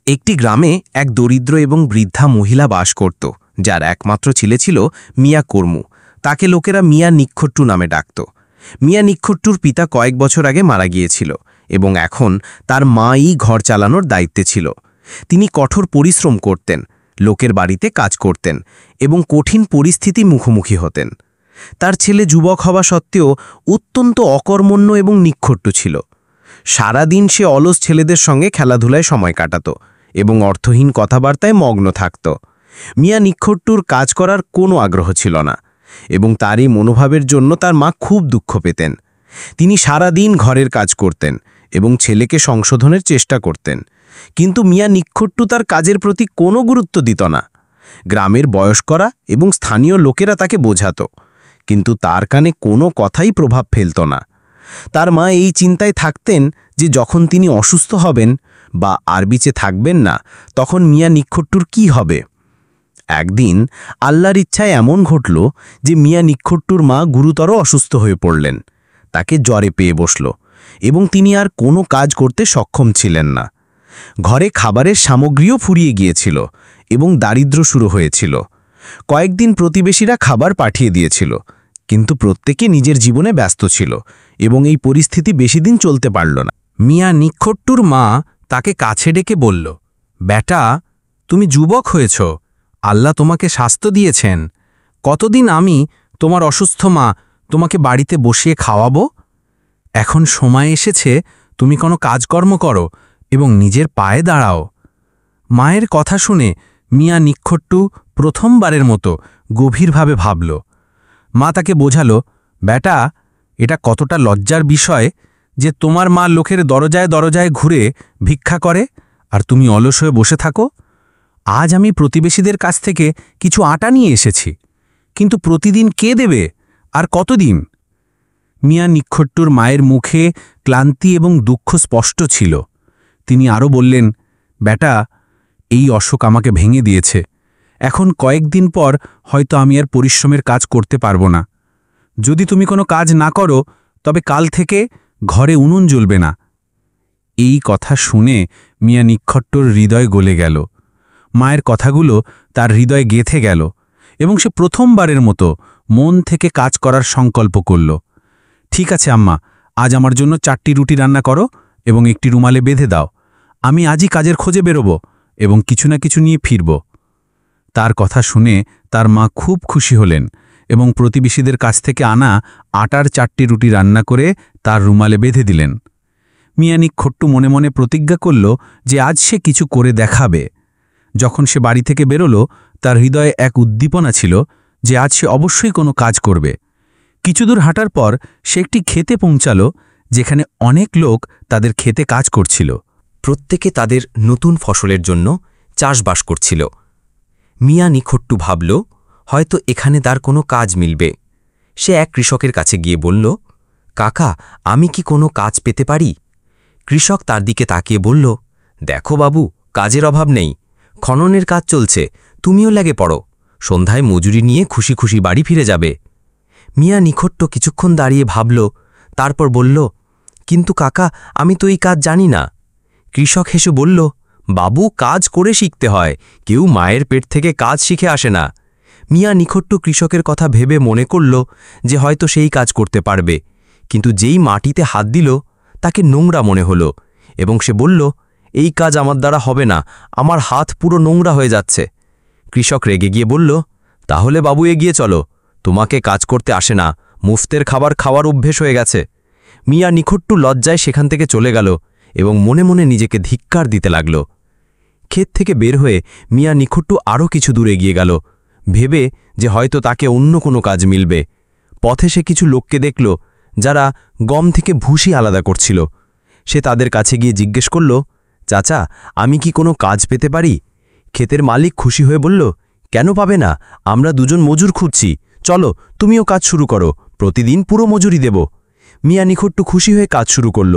একটি গ্রামে এক দরিদ্র এবং বৃদ্ধা মহিলা বাস করত, যার একমাত্র ছেলে ছিল মিয়া কর্মু। তাকে লোকেরা মিয়া নিক্ষট্টু নামে ডাকত। মিয়া নিক্ষট্টুর পিতা কয়েক বছর আগে মারা গিয়েছিল এবং এখন তার মাই ঘর চালানোর দায়িত্বে ছিল। তিনি কঠোর পরিশ্রম করতেন, লোকের বাড়িতে কাজ করতেন এবং কঠিন পরিস্থিতি মুখোমুখি হতেন। তার ছেলে যুবক হওয়া সত্ত্বেও অত্যন্ত অকর্মণ্য এবং নিক্ষট্টু ছিল। সারাদিন সে অলস ছেলেদের সঙ্গে খেলাধুলায় সময় কাটাত এবং অর্থহীন কথাবার্তায় মগ্ন থাকত। মিয়া নিক্ষট্টুর কাজ করার কোনো আগ্রহ ছিল না এবং তার এই মনোভাবের জন্য তার মা খুব দুঃখ পেতেন। তিনি সারাদিন ঘরের কাজ করতেন এবং ছেলেকে সংশোধনের চেষ্টা করতেন, কিন্তু মিয়া নিক্ষট্টু তার কাজের প্রতি কোনো গুরুত্ব দিত না। গ্রামের বয়স্করা এবং স্থানীয় লোকেরা তাকে বোঝাত, কিন্তু তার কানে কোনো কথাই প্রভাব ফেলত না। তার মা এই চিন্তায় থাকতেন যে যখন তিনি অসুস্থ হবেন বা আর বেঁচে থাকবেন না, তখন মিয়া নিক্ষট্টুর কি হবে। একদিন আল্লাহর ইচ্ছায় এমন ঘটল যে মিয়া নিক্ষট্টুর মা গুরুতর অসুস্থ হয়ে পড়লেন। তাকে জ্বরে পেয়ে বসল এবং তিনি আর কোনো কাজ করতে সক্ষম ছিলেন না। ঘরে খাবারের সামগ্রীও ফুরিয়ে গিয়েছিল এবং দারিদ্র্য শুরু হয়েছিল। কয়েকদিন প্রতিবেশীরা খাবার পাঠিয়ে দিয়েছিল, কিন্তু প্রত্যেকে নিজের জীবনে ব্যস্ত ছিল এবং এই পরিস্থিতি বেশি দিন চলতে পারল না। মিয়া নিক্ষট্টুর মা তাকে কাছে ডেকে বলল, বেটা, তুমি যুবক হয়েছ, আল্লাহ তোমাকে স্বাস্থ্য দিয়েছেন। কতদিন আমি তোমার অসুস্থ মা তোমাকে বাড়িতে বসিয়ে খাওয়াবো? এখন সময় এসেছে তুমি কোনো কাজকর্ম করো এবং নিজের পায়ে দাঁড়াও। মায়ের কথা শুনে মিয়া নিক্ষট্টু প্রথমবারের মতো গভীরভাবে ভাবল। মা তাকে বোঝালো, বেটা, এটা কতটা লজ্জার বিষয় যে তোমার মা লোকের দরজায় দরজায় ঘুরে ভিক্ষা করে আর তুমি অলস হয়ে বসে থাকো। আজ আমি প্রতিবেশীদের কাছ থেকে কিছু আটা নিয়ে এসেছি, কিন্তু প্রতিদিন কে দেবে আর কতদিন? মিয়া নিক্ষট্টুর মায়ের মুখে ক্লান্তি এবং দুঃখ স্পষ্ট ছিল। তিনি আরও বললেন, বেটা, এই অসুখ আমাকে ভেঙে দিয়েছে। এখন কয়েকদিন পর হয়তো আমি আর পরিশ্রমের কাজ করতে পারবো না। যদি তুমি কোনো কাজ না করো, তবে কাল থেকে ঘরে উনুন জ্বলবে না। এই কথা শুনে মিয়া নিক্ষট্টুর হৃদয় গলে গেল। মায়ের কথাগুলো তার হৃদয়ে গেঁথে গেল এবং সে প্রথমবারের মতো মন থেকে কাজ করার সংকল্প করল। ঠিক আছে আম্মা, আজ আমার জন্য 4টি রুটি রান্না করো এবং একটি রুমালে বেঁধে দাও। আমি আজই কাজের খোঁজে বেরোব এবং কিছু না কিছু নিয়ে ফিরব। তার কথা শুনে তার মা খুব খুশি হলেন এবং প্রতিবেশীদের কাছ থেকে আনা আটার 4টি রুটি রান্না করে তার রুমালে বেঁধে দিলেন। মিয়া নিক্ষট্টু মনে মনে প্রতিজ্ঞা করল যে আজ সে কিছু করে দেখাবে। যখন সে বাড়ি থেকে বেরোল, তার হৃদয়ে এক উদ্দীপনা ছিল যে আজ সে অবশ্যই কোনো কাজ করবে। কিছুদূর হাঁটার পর সে একটি ক্ষেতে পৌঁছাল, যেখানে অনেক লোক তাদের ক্ষেতে কাজ করছিল। প্রত্যেকে তাদের নতুন ফসলের জন্য চাষবাস করছিল। মিয়া নিক্ষট্টু ভাবল, হয়তো এখানে তার কোনো কাজ মিলবে। সে এক কৃষকের কাছে গিয়ে বলল, কাকা, আমি কি কোনো কাজ পেতে পারি? কৃষক তার দিকে তাকিয়ে বলল, দেখো বাবু, কাজের অভাব নেই, খননের কাজ চলছে, তুমিও লেগে পড়ো। সন্ধ্যায় মজুরি নিয়ে খুশি খুশি বাড়ি ফিরে যাবে। মিয়া নিক্ষট্টু কিছুক্ষণ দাঁড়িয়ে ভাবল, তারপর বলল, কিন্তু কাকা, আমি তো এই কাজ জানি না। কৃষক হেসে বলল, বাবু, কাজ করে শিখতে হয়, কেউ মায়ের পেট থেকে কাজ শিখে আসে না। মিয়া নিক্ষট্টু কৃষকের কথা ভেবে মনে করল যে হয়তো সেই কাজ করতে পারবে, কিন্তু যেই মাটিতে হাত দিল তাকে নোংরা মনে হলো এবং সে বলল, এই কাজ আমার দ্বারা হবে না, আমার হাত পুরো নোংরা হয়ে যাচ্ছে। কৃষক রেগে গিয়ে বলল, তাহলে বাবু এগিয়ে চলো, তোমাকে কাজ করতে আসে না, মুফতের খাবার খাওয়ার অভ্যেস হয়ে গেছে। মিয়া নিক্ষট্টু লজ্জায় সেখান থেকে চলে গেল এবং মনে মনে নিজেকে ধিক্কার দিতে লাগল। ক্ষেত থেকে বের হয়ে মিয়া নিক্ষট্টু আরও কিছু দূরে এগিয়ে গেল, ভেবে যে হয়তো তাকে অন্য কোনো কাজ মিলবে। পথে সে কিছু লোককে দেখল যারা গম থেকে ভুসি আলাদা করছিল। সে তাদের কাছে গিয়ে জিজ্ঞেস করল, চাচা, আমি কি কোনো কাজ পেতে পারি? ক্ষেতের মালিক খুশি হয়ে বলল, কেন পাবে না, আমরা দুজন মজুর খুঁজছি, চলো তুমিও কাজ শুরু করো, প্রতিদিন পুরো মজুরি দেব। মিয়া নিক্ষট্টু খুশি হয়ে কাজ শুরু করল,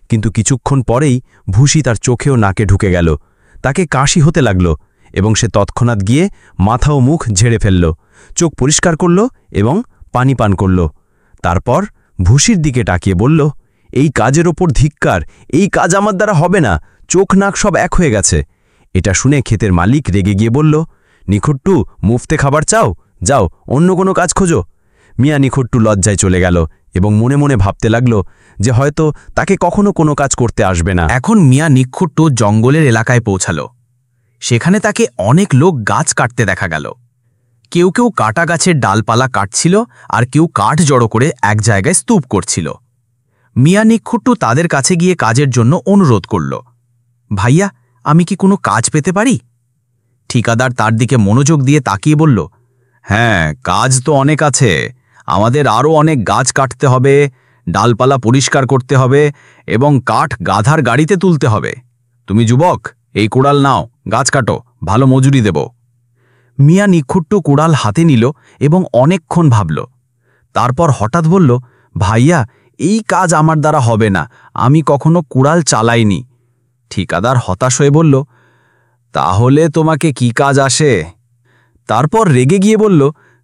কিন্তু কিছুক্ষণ পরেই ভুসি তার চোখে ও নাকে ঢুকে গেল। তাকে কাশি হতে লাগল এবং সে তৎক্ষণাৎ গিয়ে মাথা ও মুখ ঝেড়ে ফেলল, চোখ পরিষ্কার করল এবং পানি পান করল। তারপর ভুসির দিকে তাকিয়ে বলল, এই কাজের ওপর ধিক্কার, এই কাজ আমার দ্বারা হবে না, চোখ নাক সব এক হয়ে গেছে। এটা শুনে ক্ষেতের মালিক রেগে গিয়ে বলল, নিখুট্টু, মুফতে খাবার চাও? যাও, অন্য কোনো কাজ খোঁজো। মিয়া নিখুট্টু লজ্জায় চলে গেল এবং মনে মনে ভাবতে লাগল যে হয়তো তাকে কখনো কোনো কাজ করতে আসবে না। এখন মিয়া নিখুট্টু জঙ্গলের এলাকায় পৌঁছাল। সেখানে তাকে অনেক লোক গাছ কাটতে দেখা গেল। কেউ কেউ কাটা গাছের ডালপালা কাটছিল, আর কেউ কাঠ জড়ো করে এক জায়গায় স্তূপ করছিল। মিয়া নিখুট্টু তাদের কাছে গিয়ে কাজের জন্য অনুরোধ করল। ভাইয়া, আমি কি কোনো কাজ পেতে পারি? ঠিকাদার তার দিকে মনোযোগ দিয়ে তাকিয়ে বলল, হ্যাঁ, কাজ তো অনেক আছে। আমাদের আরও অনেক গাছ কাটতে হবে, ডালপালা পরিষ্কার করতে হবে এবং কাঠ গাধার গাড়িতে তুলতে হবে। তুমি যুবক, এই কুড়াল নাও, গাছ কাটো, ভালো মজুরি দেব। মিয়া নিখুট্টু কুড়াল হাতে নিল এবং অনেকক্ষণ ভাবল। তারপর হঠাৎ বলল, ভাইয়া, এই কাজ আমার দ্বারা হবে না, আমি কখনো কুড়াল চালাইনি। ঠিকাদার হতাশ হয়ে বলল, তাহলে তোমাকে কি কাজ আসে? তারপর রেগে গিয়ে বলল,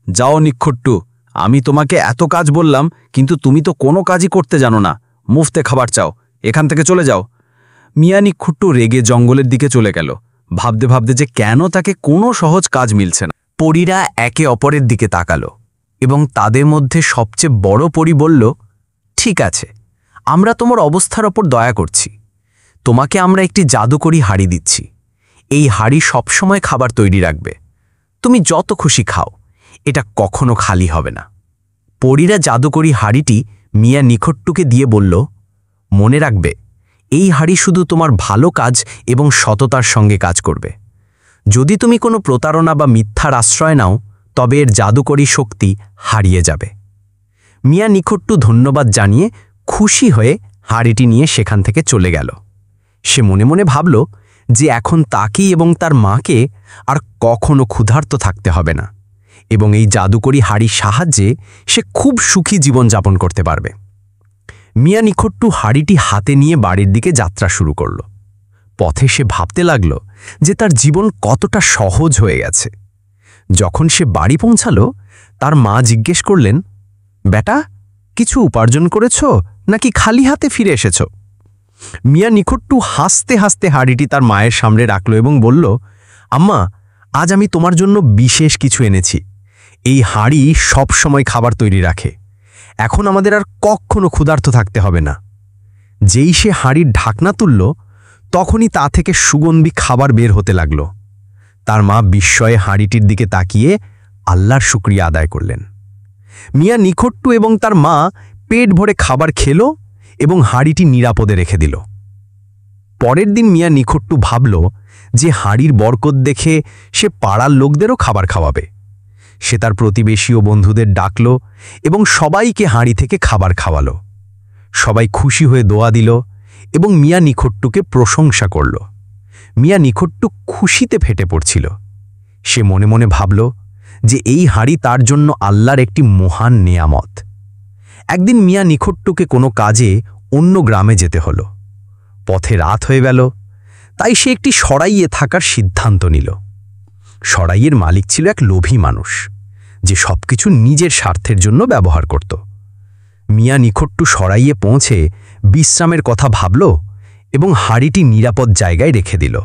যাও নিখুট্টু, আমি তোমাকে এত কাজ বললাম, কিন্তু তুমি তো কোনো কাজই করতে জানো না। মুফতে খাবার চাও, এখান থেকে চলে যাও। মিয়া নিখুট্টু রেগে জঙ্গলের দিকে চলে গেল, ভাবতে ভাবতে যে কেন তাকে কোনো সহজ কাজ মিলছে না। পরীরা একে অপরের দিকে তাকালো এবং তাদের মধ্যে সবচেয়ে বড় পরী বলল, ঠিক আছে, আমরা তোমার অবস্থার ওপর দয়া করছি। তোমাকে আমরা একটি জাদুকরি হাড়ি দিচ্ছি। এই হাড়ি সবসময় খাবার তৈরি রাখবে। তুমি যত খুশি খাও, এটা কখনো খালি হবে না। পরীরা জাদুকরি হাড়িটি মিয়া নিখুট্টুকে দিয়ে বলল, মনে রাখবে, এই হাড়ি শুধু তোমার ভালো কাজ এবং সততার সঙ্গে কাজ করবে। যদি তুমি কোনো প্রতারণা বা মিথ্যার আশ্রয় নাও, তবে এর জাদুকরি শক্তি হারিয়ে যাবে। মিয়া নিখুট্টু ধন্যবাদ জানিয়ে খুশি হয়ে হাড়িটি নিয়ে সেখান থেকে চলে গেল। সে মনে মনে ভাবল যে এখন তাকেই এবং তার মাকে আর কখনো ক্ষুধার্ত থাকতে হবে না এবং এই জাদুকরি হাড়ির সাহায্যে সে খুব সুখী জীবনযাপন করতে পারবে। মিয়া নিখুট্টু হাড়িটি হাতে নিয়ে বাড়ির দিকে যাত্রা শুরু করল। পথে সে ভাবতে লাগল যে তার জীবন কতটা সহজ হয়ে গেছে। যখন সে বাড়ি পৌঁছাল, তার মা জিজ্ঞেস করলেন, বেটা, কিছু উপার্জন করেছ নাকি খালি হাতে ফিরে এসেছ? মিয়া নিখুট্টু হাসতে হাসতে হাড়িটি তার মায়ের সামনে রাখল এবং বলল, আম্মা, আজ আমি তোমার জন্য বিশেষ কিছু এনেছি। এই হাড়ি সব সময় খাবার তৈরি রাখে। এখন আমাদের আর কখনো ক্ষুধার্ত থাকতে হবে না। যেই সে হাড়ির ঢাকনা তুলল, তখনই তা থেকে সুগন্ধি খাবার বের হতে লাগল। তার মা বিস্ময়ে হাড়িটির দিকে তাকিয়ে আল্লাহর শুকরিয়া আদায় করলেন। মিয়া নিখুট্টু এবং তার মা পেট ভরে খাবার খেল এবং হাড়িটি নিরাপদে রেখে দিল। পরের দিন মিয়া নিখুট্টু ভাবল যে হাড়ির বরকত দেখে সে পাড়ার লোকদেরও খাবার খাওয়াবে। সে তার প্রতিবেশী ও বন্ধুদের ডাকল এবং সবাইকে হাঁড়ি থেকে খাবার খাওয়ালো। সবাই খুশি হয়ে দোয়া দিল এবং মিয়া নিখুট্টুকে প্রশংসা করল। মিয়া নিখুট্টু খুশিতে ফেটে পড়ছিল। সে মনে মনে ভাবল যে এই হাঁড়ি তার জন্য আল্লাহর একটি মহান নেয়ামত। একদিন মিয়া নিখুট্টুকে কোনো কাজে অন্য গ্রামে যেতে হলো। পথে রাত হয়ে গেল, তাই সে একটি সরাইয়ে থাকার সিদ্ধান্ত নিল। সরাইয়ের মালিক ছিল এক লোভী মানুষ, যে সবকিছু নিজের স্বার্থের জন্য ব্যবহার করত। মিয়া নিখুট্টু সরাইয়ে পৌঁছে বিশ্রামের কথা ভাবল এবং হাড়িটি নিরাপদ জায়গায় রেখে দিল।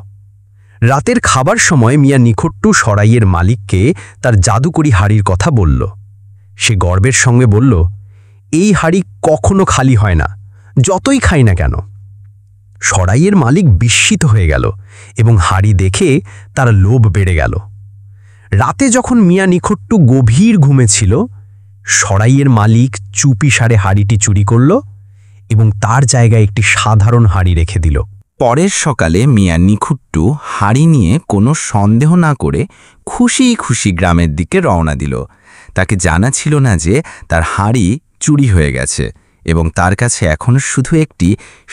রাতের খাবার সময় মিয়া নিখুট্টু সরাইয়ের মালিককে তার জাদুকরি হাড়ির কথা বলল। সে গর্বের সঙ্গে বলল, এই হাড়ি কখনো খালি হয় না, যতই খাই না কেন। সরাইয়ের মালিক বিস্মিত হয়ে গেল এবং হাড়ি দেখে তার লোভ বেড়ে গেল। রাতে যখন মিয়া নিখুট্টু গভীর ঘুমে ছিল, সরাইয়ের মালিক চুপিসারে হাড়িটি চুরি করল এবং তার জায়গায় একটি সাধারণ হাড়ি রেখে দিল। পরের সকালে মিয়া নিখুট্টু হাড়ি নিয়ে কোনো সন্দেহ না করে খুশি খুশি গ্রামের দিকে রওনা দিল। তাকে জানা ছিল না যে তার হাড়ি চুরি হয়ে গেছে এবং তার কাছে এখন শুধু একটি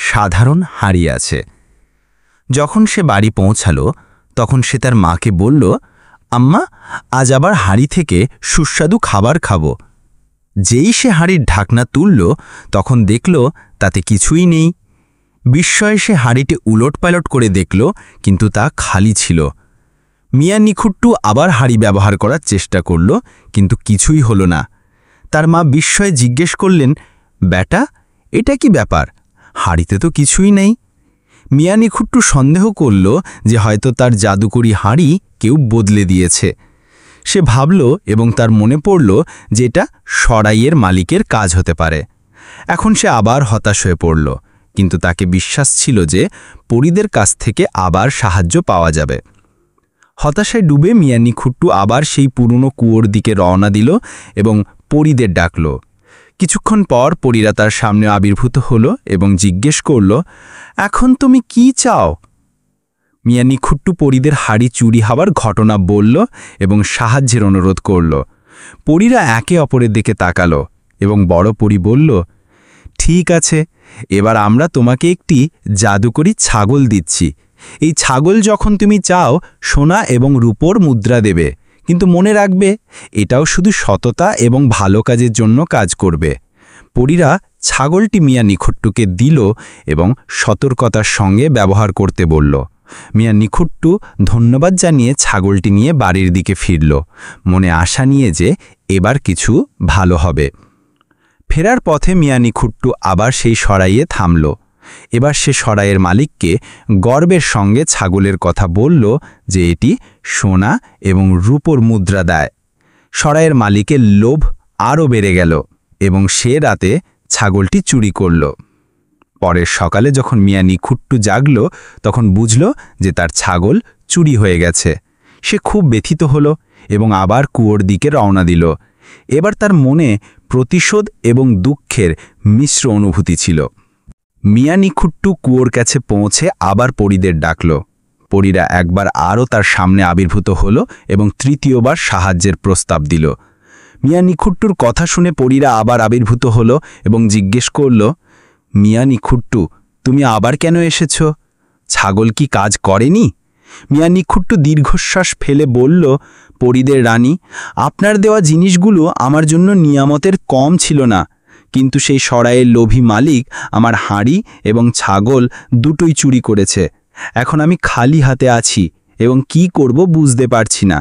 সাধারণ হাড়ি আছে। যখন সে বাড়ি পৌঁছালো, তখন সে তার মাকে বলল, আম্মা, আজ আবার হাড়ি থেকে সুস্বাদু খাবার খাবো। যেই সে হাড়ির ঢাকনা তুলল, তখন দেখল তাতে কিছুই নেই। বিস্ময়ে সে হাড়িটি উলটপালট করে দেখল, কিন্তু তা খালি ছিল। মিয়া নিখুট্টু আবার হাড়ি ব্যবহার করার চেষ্টা করল, কিন্তু কিছুই হলো না। তার মা বিস্ময়ে জিজ্ঞেস করলেন, বেটা, এটা কি ব্যাপার? হাড়িতে তো কিছুই নেই। মিয়া নিখুট্টু সন্দেহ করল যে হয়তো তার জাদুকরি হাঁড়ি কেউ বদলে দিয়েছে। সে ভাবল এবং তার মনে পড়ল যে এটা সরাইয়ের মালিকের কাজ হতে পারে। এখন সে আবার হতাশ হয়ে পড়ল, কিন্তু তাকে বিশ্বাস ছিল যে পরীদের কাছ থেকে আবার সাহায্য পাওয়া যাবে। হতাশায় ডুবে মিয়া নিখুট্টু আবার সেই পুরনো কুয়োর দিকে রওনা দিল এবং পরীদের ডাকল। কিছুক্ষণ পর পরীরা তার সামনে আবির্ভূত হল এবং জিজ্ঞেস করল, এখন তুমি কি চাও? মিয়া নিখুট্টু পরীদের হাড়ি চুরি হওয়ার ঘটনা বলল এবং সাহায্যের অনুরোধ করল। পরীরা একে অপরের দিকে তাকালো এবং বড় পরী বলল, ঠিক আছে, এবার আমরা তোমাকে একটি জাদুকরি ছাগল দিচ্ছি। এই ছাগল যখন তুমি চাও সোনা এবং রূপোর মুদ্রা দেবে, কিন্তু মনে রাখবে এটাও শুধু সততা এবং ভালো কাজের জন্য কাজ করবে। পরীরা ছাগলটি মিয়া নিখুট্টুকে দিল এবং সতর্কতার সঙ্গে ব্যবহার করতে বলল। মিয়া নিখুট্টু ধন্যবাদ জানিয়ে ছাগলটি নিয়ে বাড়ির দিকে ফিরল, মনে আশা নিয়ে যে এবার কিছু ভালো হবে। ফেরার পথে মিয়া নিখুট্টু আবার সেই সরাইয়ে থামল। এবার সে সরাইয়ের মালিককে গর্বের সঙ্গে ছাগলের কথা বলল যে এটি সোনা এবং রূপোর মুদ্রা দেয়। সরাইয়ের মালিকের লোভ আরও বেড়ে গেল এবং সে রাতে ছাগলটি চুরি করল। পরের সকালে যখন মিয়া নিখুট্টু জাগল, তখন বুঝল যে তার ছাগল চুরি হয়ে গেছে। সে খুব ব্যথিত হল এবং আবার কুয়োর দিকে রওনা দিল। এবার তার মনে প্রতিশোধ এবং দুঃখের মিশ্র অনুভূতি ছিল। মিয়া নিখুট্টু কুয়োর কাছে পৌঁছে আবার পরীদের ডাকল। পরীরা একবার আরও তার সামনে আবির্ভূত হল এবং তৃতীয়বার সাহায্যের প্রস্তাব দিল। মিয়া নিখুট্টুর কথা শুনে পরীরা আবার আবির্ভূত হল এবং জিজ্ঞেস করল, মিয়া নিখুট্টু, তুমি আবার কেন এসেছ? ছাগল কি কাজ করেনি? মিয়া নিখুট্টু দীর্ঘশ্বাস ফেলে বলল, পরীদের রানী, আপনার দেওয়া জিনিসগুলো আমার জন্য নিয়ামতের কম ছিল না, কিন্তু সেই সরাইয়ের লোভী মালিক আমার হাঁড়ি এবং ছাগল দুটোই চুরি করেছে। এখন আমি খালি হাতে আছি এবং কি করব বুঝতে পারছি না।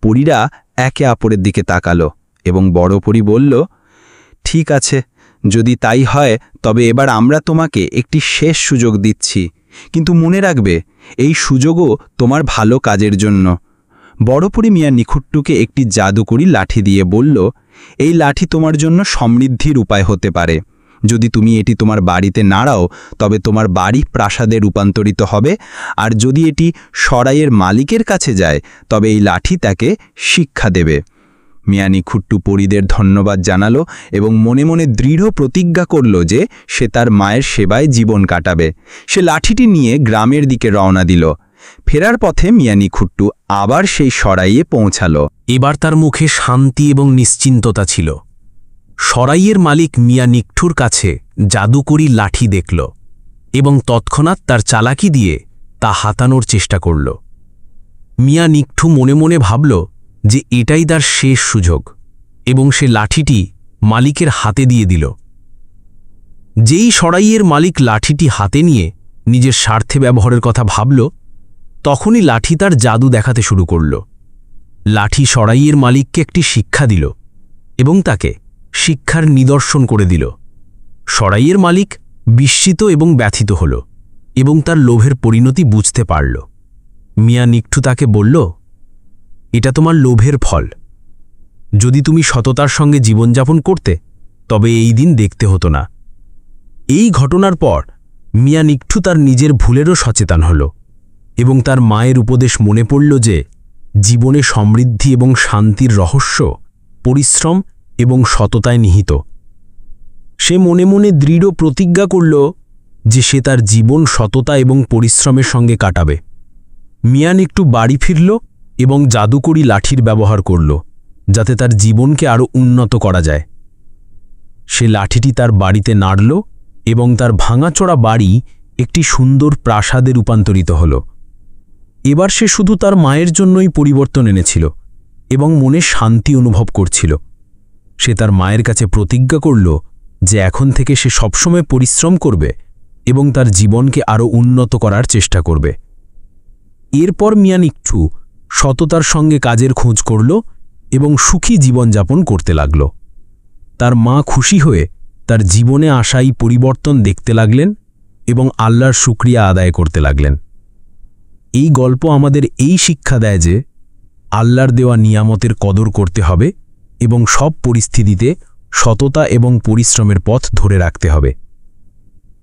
পরীরা একে অপরের দিকে তাকালো এবং বড় পরী বলল, ঠিক আছে, যদি তাই হয় তবে এবার আমরা তোমাকে একটি শেষ সুযোগ দিচ্ছি, কিন্তু মনে রাখবে এই সুযোগও তোমার ভালো কাজের জন্য। বড় পরী মিয়া নিখুট্টুকে একটি জাদুকরি লাঠি দিয়ে বলল, এই লাঠি তোমার জন্য সমৃদ্ধির উপায় হতে পারে। যদি তুমি এটি তোমার বাড়িতে নাড়াও তবে তোমার বাড়ি প্রাসাদে রূপান্তরিত হবে, আর যদি এটি সরাইয়ের মালিকের কাছে যায় তবে এই লাঠি তাকে শিক্ষা দেবে। মিয়া নিখুট্টু পরীদের ধন্যবাদ জানালো এবং মনে মনে দৃঢ় প্রতিজ্ঞা করল যে সে তার মায়ের সেবায় জীবন কাটাবে। সে লাঠিটি নিয়ে গ্রামের দিকে রওনা দিল। ফেরার পথে মিয়া নিখুট্টু আবার সেই সরাইয়ে পৌঁছালো। এবার তার মুখে শান্তি এবং নিশ্চিন্ততা ছিল। সরাইয়ের মালিক মিয়া নিকঠুর কাছে জাদুকরি লাঠি দেখল এবং তৎক্ষণাৎ তার চালাকি দিয়ে তা হাতানোর চেষ্টা করল। মিয়া নিকঠু মনে মনে ভাবল যে এটাই তার শেষ সুযোগ এবং সে লাঠিটি মালিকের হাতে দিয়ে দিল। যেই সরাইয়ের মালিক লাঠিটি হাতে নিয়ে নিজের স্বার্থে ব্যবহারের কথা ভাবল, তখনই লাঠি তার জাদু দেখাতে শুরু করল। লাঠি সরাইয়ের মালিককে একটি শিক্ষা দিল এবং তাকে শিক্ষার নিদর্শন করে দিল। সরাইয়ের মালিক বিস্মিত এবং ব্যথিত হল এবং তার লোভের পরিণতি বুঝতে পারল। মিয়া নিকঠু তাকে বলল, এটা তোমার লোভের ফল। যদি তুমি সততার সঙ্গে জীবনযাপন করতে তবে এই দিন দেখতে হতো না। এই ঘটনার পর মিয়া নিকঠু তার নিজের ভুলেরও সচেতন হল এবং তার মায়ের উপদেশ মনে পড়ল যে জীবনে সমৃদ্ধি এবং শান্তির রহস্য পরিশ্রম এবং সততায় নিহিত। সে মনে মনে দৃঢ় প্রতিজ্ঞা করল যে সে তার জীবন সততা এবং পরিশ্রমের সঙ্গে কাটাবে। মিয়া নিকঠু বাড়ি ফিরল এবং জাদুকরি লাঠির ব্যবহার করল যাতে তার জীবনকে আরও উন্নত করা যায়। সে লাঠিটি তার বাড়িতে নাড়ল এবং তার ভাঙাচোরা বাড়ি একটি সুন্দর প্রাসাদে রূপান্তরিত হল। এবার সে শুধু তার মায়ের জন্যই পরিবর্তন এনেছিল এবং মনে শান্তি অনুভব করছিল। সে তার মায়ের কাছে প্রতিজ্ঞা করল যে এখন থেকে সে সবসময় পরিশ্রম করবে এবং তার জীবনকে আরও উন্নত করার চেষ্টা করবে। এরপর মিয়া নিকঠু সততার সঙ্গে কাজের খোঁজ করল এবং সুখী জীবনযাপন করতে লাগল। তার মা খুশি হয়ে তার জীবনে আসা এই পরিবর্তন দেখতে লাগলেন এবং আল্লাহর শুকরিয়া আদায় করতে লাগলেন। এই গল্প আমাদের এই শিক্ষা দেয় যে আল্লাহর দেওয়া নিয়ামতের কদর করতে হবে এবং সব পরিস্থিতিতে সততা এবং পরিশ্রমের পথ ধরে রাখতে হবে।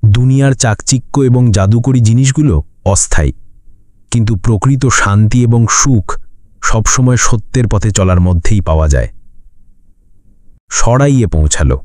দুনিয়ার চাকচিক্য এবং জাদুকরী জিনিসগুলো অস্থায়ী, কিন্তু প্রকৃত শান্তি এবং সুখ সবসময় সত্যের পথে চলার মধ্যেই পাওয়া যায়। সরাইয়ে পৌঁছালো।